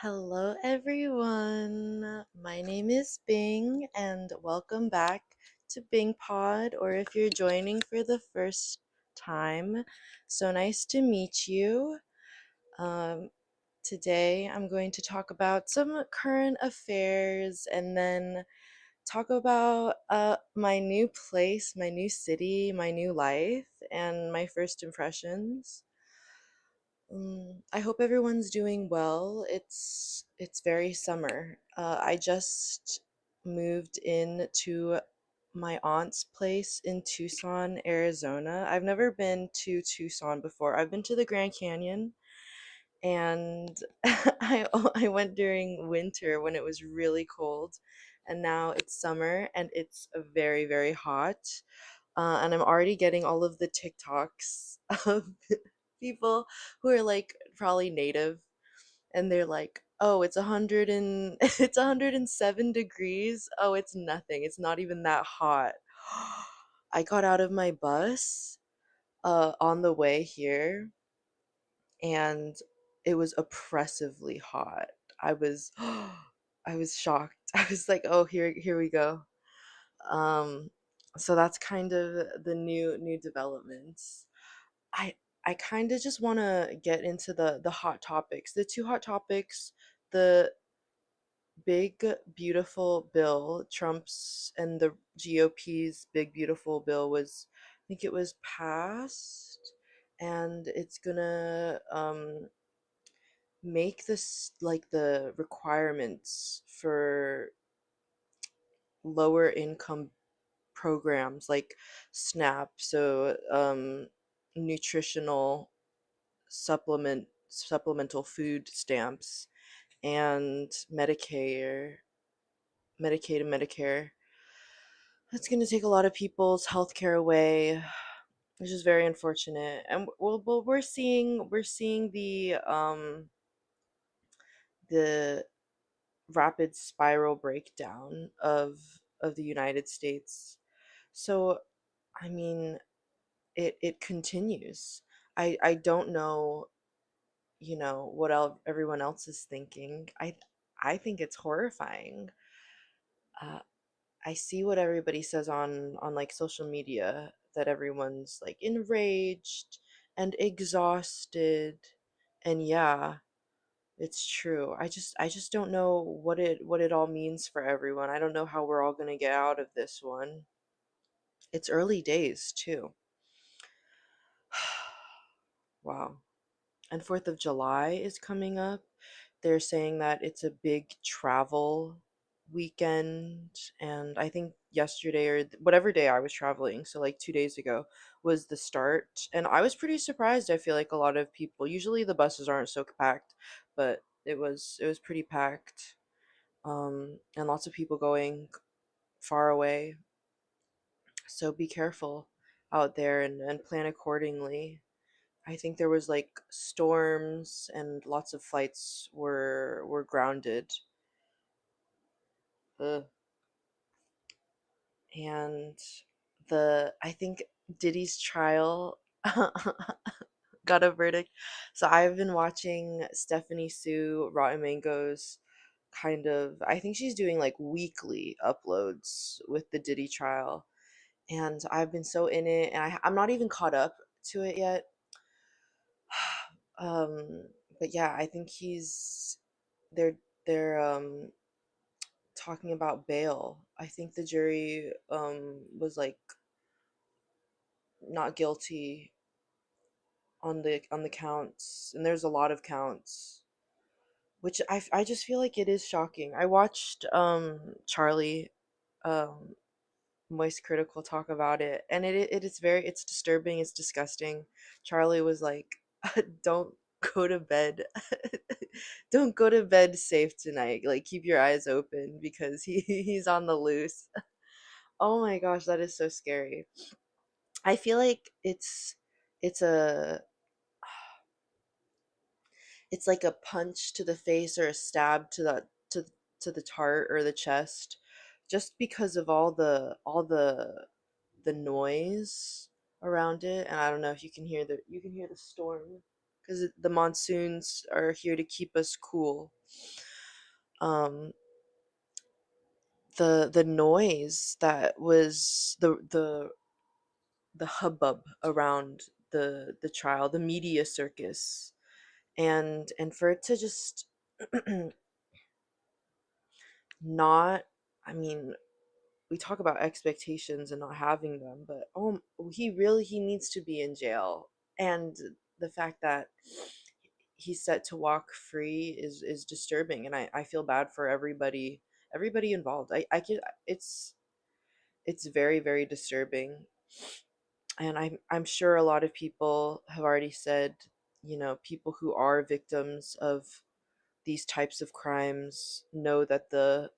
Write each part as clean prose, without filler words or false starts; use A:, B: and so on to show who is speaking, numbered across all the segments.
A: Hello, everyone. My name is Bing, and welcome back to BingPod. Or if you're joining for the first time, so nice to meet you. Um, Today, I'm going to talk about some current affairs and then talk about my new place, my new city, my new life, and my first impressions. I hope everyone's doing well. It's very summer. I just moved in to my aunt's place in Tucson, Arizona. I've never been to Tucson before. I've been to the Grand Canyon, and I went during winter when it was really cold, and now it's summer and it's very, very hot. And I'm already getting all of the TikToks of people who are like probably native, and they're like, "Oh, it's 100 and it's 107 degrees. Oh, it's nothing. It's not even that hot." I got out of my bus on the way here, and it was oppressively hot. I was I was shocked. I was like, "Oh, here we go." Um so that's kind of the new developments. I I kind of just want to get into the hot topics. The two hot topics, the big beautiful bill, Trump's and the GOP's big beautiful bill was, I think it was passed, and it's gonna make this like the requirements for lower income programs like SNAP, so nutritional supplemental food stamps, and Medicaid and Medicare. That's going to take a lot of people's health care away, which is very unfortunate. And we're seeing the rapid spiral breakdown of the United States. So, I mean, it continues. I don't know, what everyone else is thinking. I think it's horrifying. uh, I see what everybody says on like social media, that everyone's like enraged and exhausted, and yeah, it's true. I just don't know what it all means for everyone. I don't know how we're all going to get out of this one. It's early days too. Wow. And 4th of July is coming up. They're saying that it's a big travel weekend, and I think yesterday or whatever day I was traveling, so like 2 days ago, was the start. And I was pretty surprised. I feel like a lot of people, usually the buses aren't so packed, but it was pretty packed. And lots of people going far away. So be careful out there and plan accordingly. I think there was like storms and lots of flights were grounded. Ugh. And the I think Diddy's trial got a verdict. So I've been watching Stephanie Sue Rotten Mango's, kind of, I think she's doing like weekly uploads with the Diddy trial. And I've been so in it, and I'm not even caught up to it yet. Um, but yeah, I think they're they're talking about bail. I think the jury was like not guilty on the counts, and there's a lot of counts, which I just feel like it is shocking. I watched Charlie, um Moist Critical, talk about it, and it's disturbing, it's disgusting. Charlie was like, don't go to bed don't go to bed safe tonight, like keep your eyes open because he's on the loose. Oh my gosh, that is so scary. I feel like it's a it's like a punch to the face or a stab to the heart or the chest, just because of all the noise around it. And I don't know if you can hear the storm because the monsoons are here to keep us cool. Um, the noise that was the hubbub around the trial, the media circus, and for it to just not, I mean, we talk about expectations and not having them, but oh, he needs to be in jail. And the fact that he's set to walk free is disturbing, and I feel bad for everybody involved. I can it's very, very disturbing. And I'm sure a lot of people have already said, people who are victims of these types of crimes know that the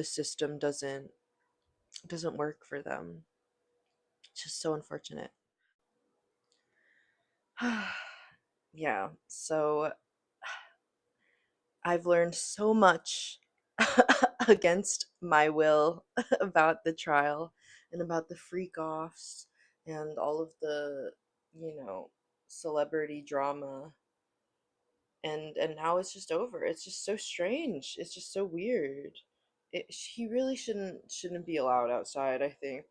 A: system doesn't work for them. It's just so unfortunate. Yeah, so I've learned so much against my will about the trial and about the freak offs and all of the, you know, celebrity drama. And now it's just over. It's just so strange. It's just so weird. He really shouldn't be allowed outside, I think.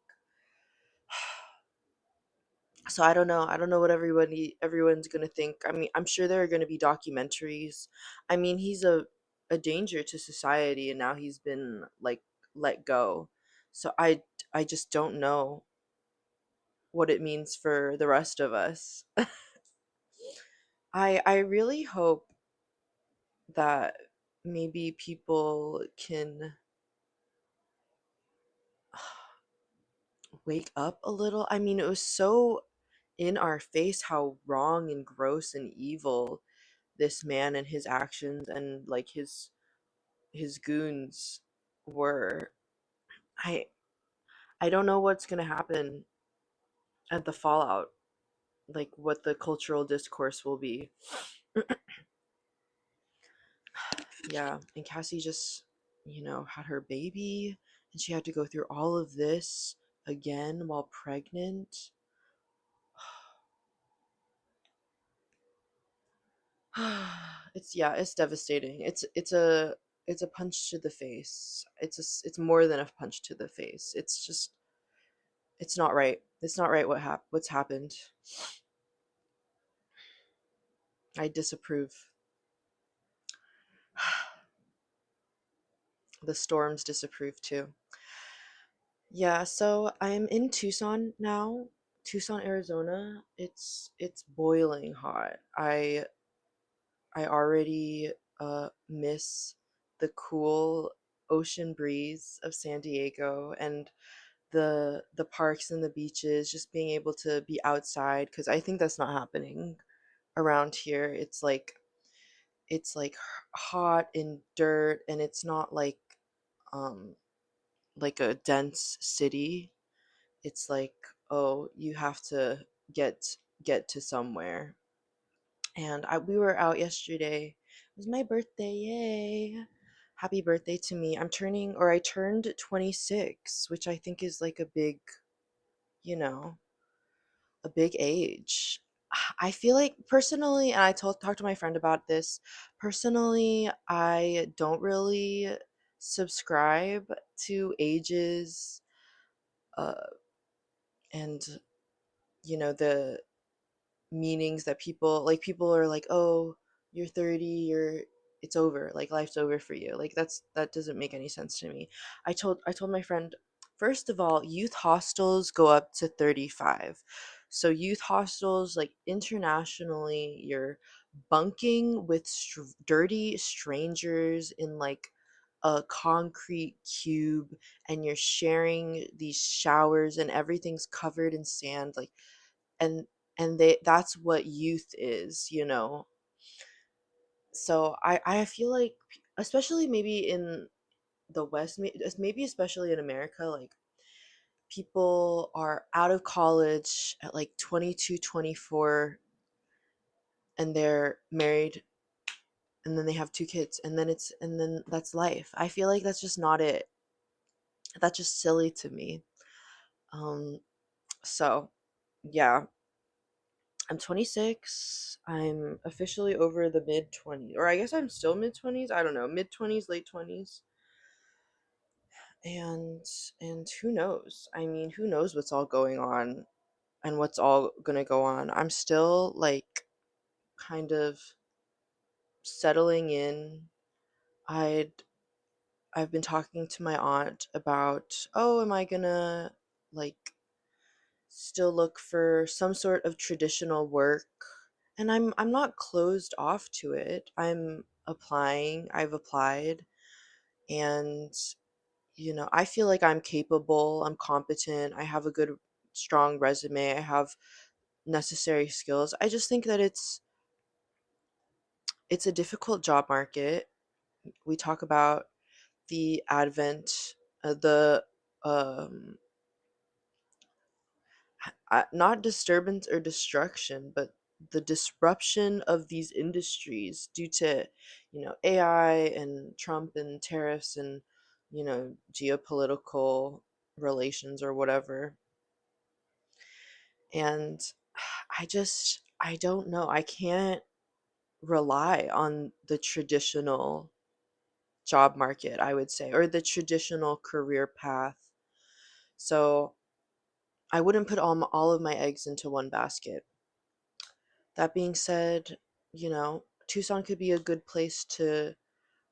A: So I don't know what everyone's gonna think. I mean, I'm sure there are gonna be documentaries. I mean, he's a danger to society, and now he's been like let go. So I just don't know what it means for the rest of us. I really hope that maybe people can wake up a little. I mean, it was so in our face how wrong and gross and evil this man and his actions and like his goons were. I i don't know what's going to happen at the fallout, like what the cultural discourse will be. Yeah, and Cassie just, had her baby, and she had to go through all of this again while pregnant. It's devastating. It's a punch to the face. It's more than a punch to the face. It's just, it's not right. It's not right what's happened. I disapprove. The storms disapprove too. Yeah, so I'm in Tucson now. Tucson, Arizona. It's boiling hot. I already miss the cool ocean breeze of San Diego and the parks and the beaches, just being able to be outside, because I think that's not happening around here. It's like hot and dirt, and it's not um like a dense city. It's like, oh, you have to get to somewhere. And we were out yesterday. It was my birthday, yay. Happy birthday to me. I turned 26, which I think is like you know, a big age. I feel like personally, and talked to my friend about this. Personally, I don't really subscribe to ages, uh, and the meanings that people are like, oh, you're 30, it's over, like life's over for you. Like that doesn't make any sense to me. I told my friend, first of all, youth hostels go up to 35. So youth hostels, like internationally, you're bunking with dirty strangers in like a concrete cube, and you're sharing these showers, and everything's covered in sand, like, and that's what youth is. So I feel like, especially maybe in the West, maybe especially in America, like people are out of college at like 22, 24, and they're married, and then they have two kids, and then that's life. I feel like that's just not it. That's just silly to me. um so yeah, I'm 26. I'm officially over the mid 20s, or I guess I'm still mid 20s. I don't know, mid 20s, late 20s. And who knows? I mean, who knows what's all going on and what's all going to go on. I'm still like kind of settling in. I'd I've been talking to my aunt about, oh, am I going to like still look for some sort of traditional work? And I'm not closed off to it. I'm applying. I've applied, and I feel like I'm capable, I'm competent, I have a good strong resume, I have necessary skills. I just think that it's a difficult job market. We talk about the advent, the um not disturbance or destruction, but the disruption of these industries due to, AI and Trump and tariffs and, geopolitical relations or whatever. And I don't know. I can't rely on the traditional job market, I would say, or the traditional career path. So I wouldn't put all of my eggs into one basket. That being said, Tucson could be a good place to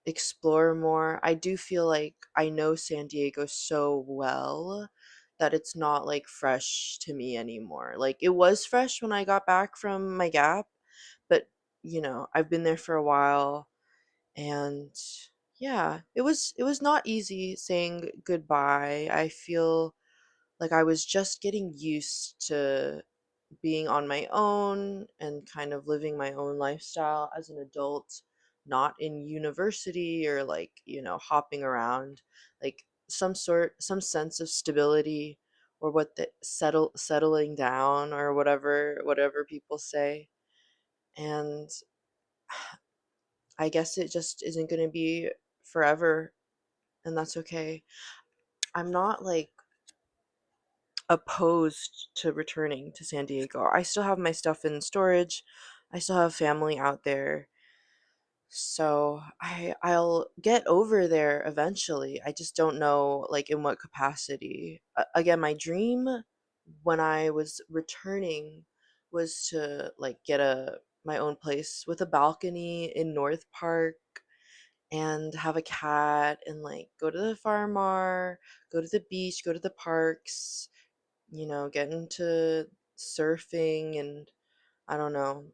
A: explore more. I do feel like I know San Diego so well that it's not like fresh to me anymore. Like it was fresh when I got back from my gap, but I've been there for a while, and yeah, it was not easy saying goodbye. I feel like I was just getting used to being on my own and kind of living my own lifestyle as an adult, not in university or like, hopping around, like some sense of stability, or what the settling down, or whatever people say. And I guess it just isn't going to be forever, and that's okay. I'm not like opposed to returning to San Diego. I still have my stuff in storage. I still have family out there. So I'll get over there eventually. I just don't know like in what capacity. Again, my dream when I was returning was to like get a my own place with a balcony in North Park, and have a cat, and like go to the farm, go to the beach, go to the parks, get into surfing, and I don't know.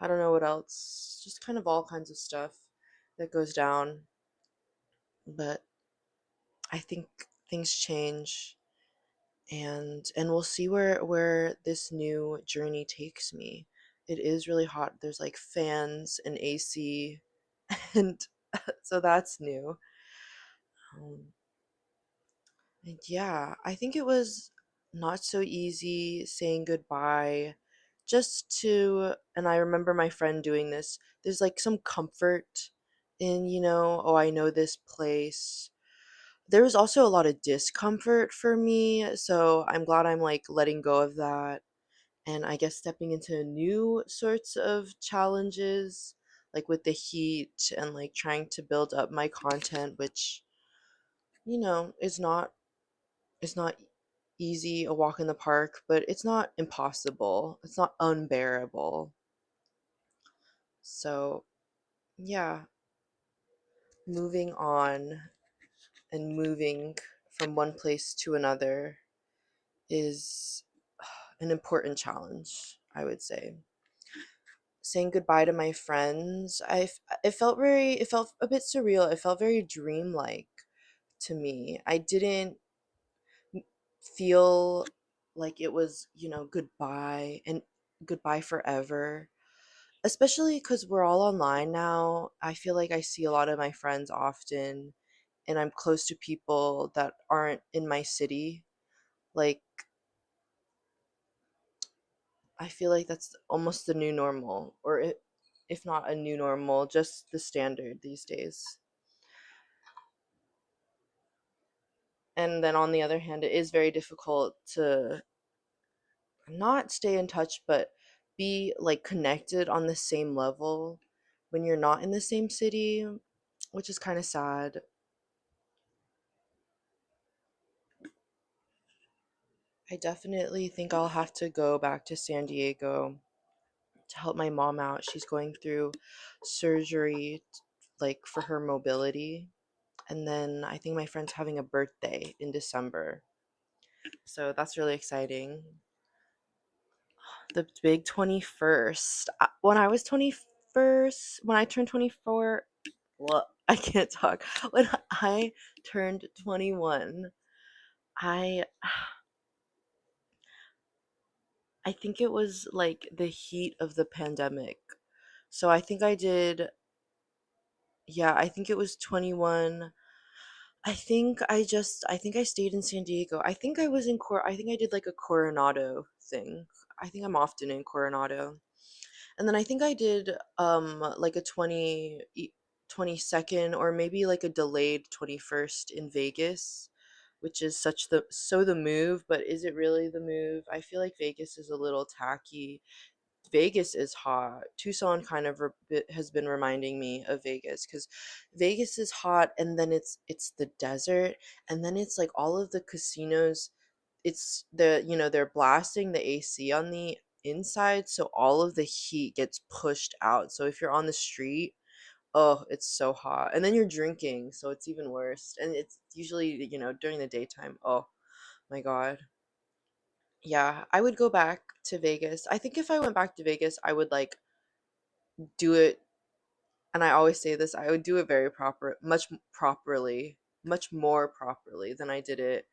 A: I don't know what else. Just kind of all kinds of stuff that goes down. But I think things change, and we'll see where this new journey takes me. It is really hot. There's like fans and AC, and so that's new. Um, And yeah, I think it was not so easy saying goodbye, just to, and I remember my friend doing this. There's like some comfort in, oh, I know this place. There was also a lot of discomfort for me, so I'm glad I'm like letting go of that, and I guess stepping into new sorts of challenges, like with the heat and like trying to build up my content, which, is not easy, a walk in the park, but it's not impossible. It's not unbearable. So, yeah, moving on and moving from one place to another is an important challenge, I would say. Saying goodbye to my friends, it felt a bit surreal. It felt very dreamlike to me. I didn't feel like it was, goodbye and goodbye forever. Especially because we're all online now. I feel like I see a lot of my friends often, and I'm close to people that aren't in my city. Like, I feel like that's almost the new normal, or if not a new normal, just the standard these days. And then on the other hand, it is very difficult to not stay in touch, but be like connected on the same level when you're not in the same city, which is kind of sad. I definitely think I'll have to go back to San Diego to help my mom out. She's going through surgery like for her mobility. And then I think my friend's having a birthday in December. So that's really exciting. The big 21st. When I was 21st, when I turned 24, well, I can't talk. When I turned 21, I I think it was like the heat of the pandemic. So I think I did, yeah, I think it was 21. I think I stayed in San Diego. I think I did like a Coronado thing. I think I'm often in Coronado. And then I think I did like a 22nd or maybe like a delayed 21st in Vegas, which is the move, but is it really the move? I feel like Vegas is a little tacky. Vegas is hot. Tucson kind of has been reminding me of Vegas because Vegas is hot, and then it's the desert, and then it's like all of the casinos. It's they're blasting the AC on the inside, so all of the heat gets pushed out. So if you're on the street, oh, it's so hot, and then you're drinking, so it's even worse. And it's usually during the daytime. Oh my god. Yeah, I would go back to Vegas. I think if I went back to Vegas, I would like do it, and I always say this, I would do it much more properly than I did it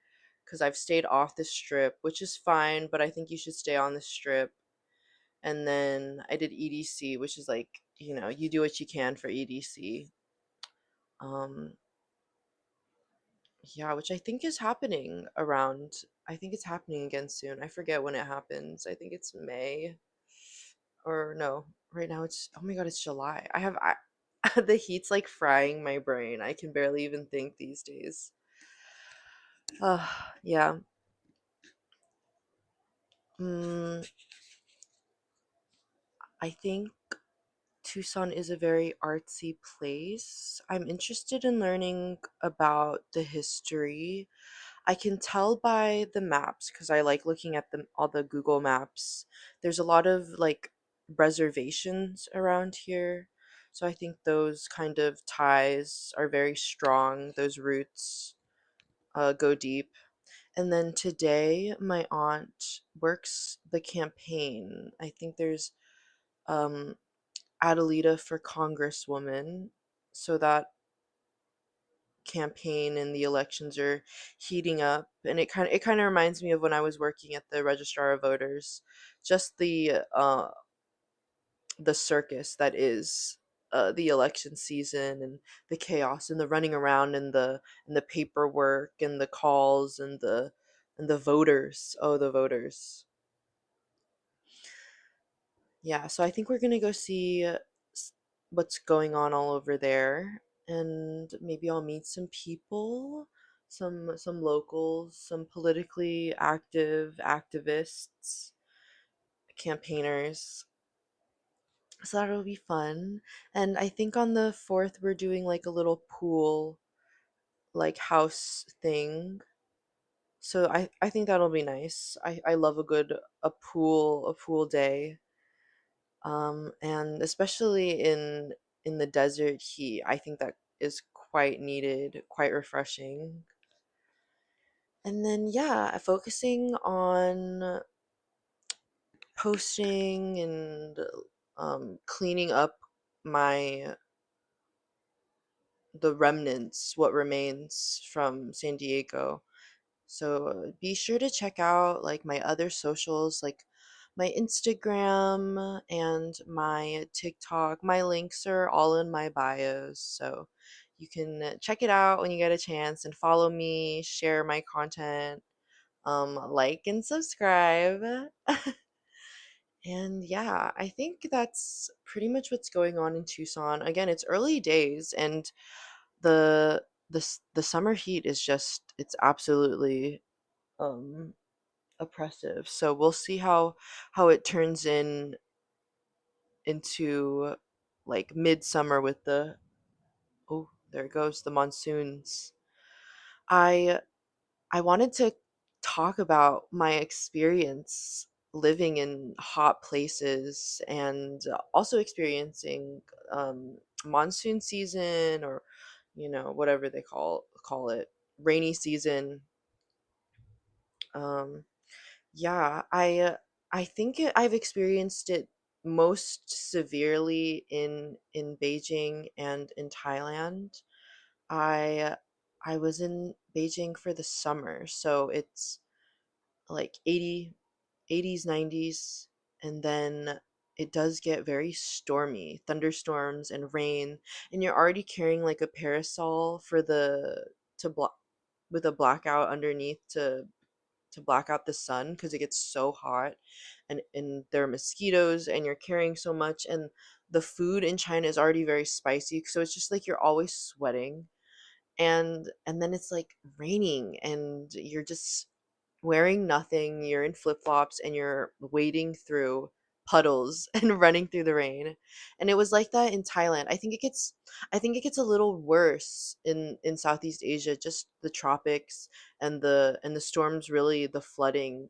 A: because I've stayed off the strip, which is fine, but I think you should stay on the strip. And then I did EDC, which is like, you do what you can for EDC. Um, yeah, which I think is happening around, I think it's happening again soon. I forget when it happens. I think it's May. Or no, right now it's, oh my god, it's July. The heat's like frying my brain. I can barely even think these days. Yeah. Mm, I think Tucson is a very artsy place. I'm interested in learning about the history. I can tell by the maps because I like looking at all the Google Maps. There's a lot of like reservations around here. So I think those kind of ties are very strong. Those roots go deep. And then today, my aunt works the campaign. I think there's um, Adelita for Congresswoman. So that campaign and the elections are heating up, and it kind of reminds me of when I was working at the registrar of voters, just the circus that is the election season, and the chaos and the running around and the paperwork and the calls and the voters, oh the voters. Yeah, so I think we're gonna go see what's going on all over there, and maybe I'll meet some people, some locals, some politically active activists, campaigners. So that'll be fun. And I think on the 4th we're doing like a little pool, like house thing. So I think that'll be nice. I love a pool day. And especially in the desert heat, I think that is quite needed, quite refreshing. And then yeah, focusing on posting and cleaning up my the remnants, what remains from San Diego. So be sure to check out like my other socials, like my Instagram and my TikTok. My links are all in my bios, so you can check it out when you get a chance and follow me, share my content, like and subscribe. And yeah, I think that's pretty much what's going on in Tucson. Again, it's early days, and the summer heat is just, it's absolutely um oppressive. So we'll see how it turns in into like midsummer with the, oh, there it goes, the monsoons. I I wanted to talk about my experience living in hot places and also experiencing monsoon season, or whatever they call it, rainy season. Um, yeah, I think I've experienced it most severely in Beijing and in Thailand. I I was in Beijing for the summer, so it's like 80s, 90s, and then it does get very stormy, thunderstorms and rain, and you're already carrying like a parasol for the to block with a blackout underneath to black out the sun because it gets so hot, and there are mosquitoes and you're carrying so much, and the food in China is already very spicy, so it's just like you're always sweating, and then it's like raining and you're just wearing nothing, you're in flip-flops and you're wading through puddles and running through the rain. And it was like that in Thailand. I think it gets a little worse in Southeast Asia, just the tropics and the storms, really the flooding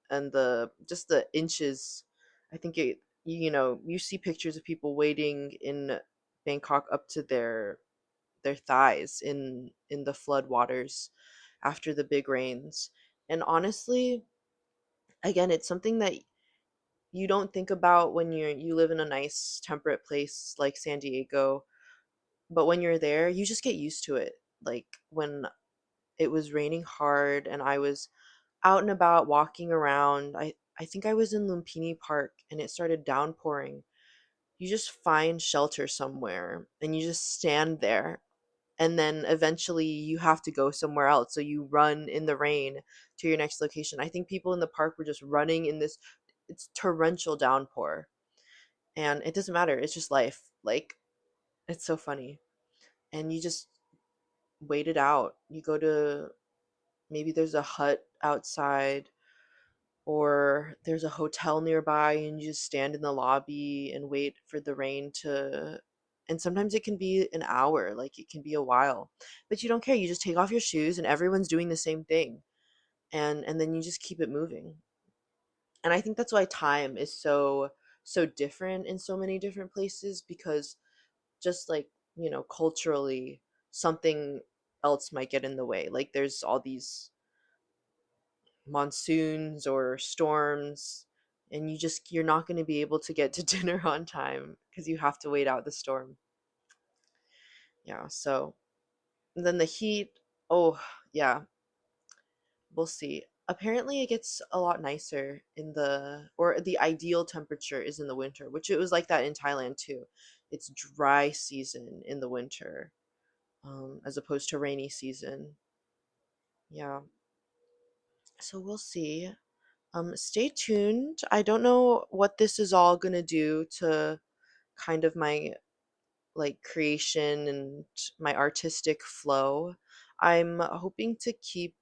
A: and the just the inches. I think you see pictures of people wading in Bangkok up to their thighs in the flood waters after the big rains. And honestly, again, it's something that you don't think about when you live in a nice temperate place like San Diego, but when you're there, you just get used to it. Like when it was raining hard and I was out and about walking around, I think I was in Lumpini Park and it started downpouring. You just find shelter somewhere and you just stand there, and then eventually you have to go somewhere else, so you run in the rain to your next location. I think people in the park were just running in this, it's torrential downpour, and it doesn't matter, it's just life. Like, it's so funny. And you just wait it out. You go to, maybe there's a hut outside, or there's a hotel nearby, and you just stand in the lobby and wait for the rain to, and sometimes it can be an hour, like it can be a while, but you don't care, you just take off your shoes and everyone's doing the same thing, and then you just keep it moving. And I think that's why time is so different in so many different places, because just like, culturally, something else might get in the way, like there's all these monsoons or storms, and you're not going to be able to get to dinner on time because you have to wait out the storm. Yeah, so then the heat, oh yeah, we'll see. Apparently it gets a lot nicer in the, or the ideal temperature is in the winter, which it was like that in Thailand too. It's dry season in the winter, as opposed to rainy season. Yeah, so we'll see. Stay tuned. I don't know what this is all gonna do to kind of my like creation and my artistic flow. I'm hoping to keep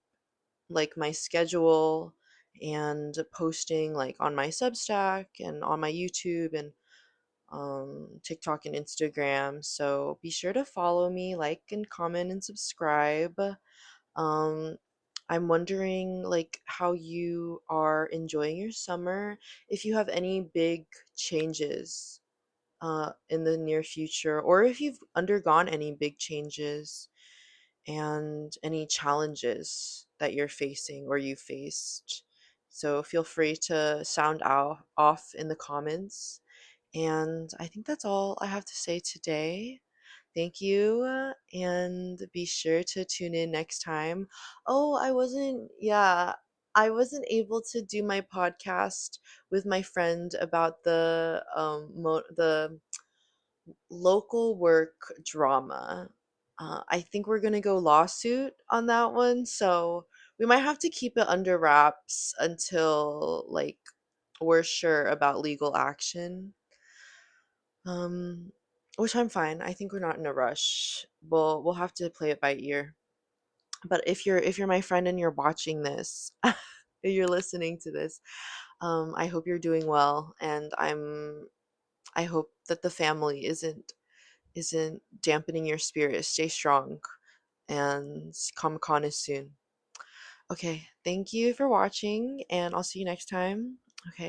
A: like my schedule and posting like on my Substack and on my YouTube and TikTok and Instagram. So be sure to follow me, like and comment and subscribe. um, I'm wondering like how you are enjoying your summer, if you have any big changes in the near future, or if you've undergone any big changes and any challenges that you're facing or you faced. So feel free to sound out off in the comments. And I think that's all I have to say today. Thank you, and be sure to tune in next time. Oh, I wasn't able to do my podcast with my friend about the local work drama. I think we're gonna go lawsuit on that one, so we might have to keep it under wraps until like we're sure about legal action. Um, which I'm fine. I think we're not in a rush. We'll have to play it by ear. But if you're my friend and you're watching this, if you're listening to this, I hope you're doing well, and I hope that the family isn't dampening your spirit. Stay strong, and Comic-Con is soon. Okay, thank you for watching, and I'll see you next time. Okay.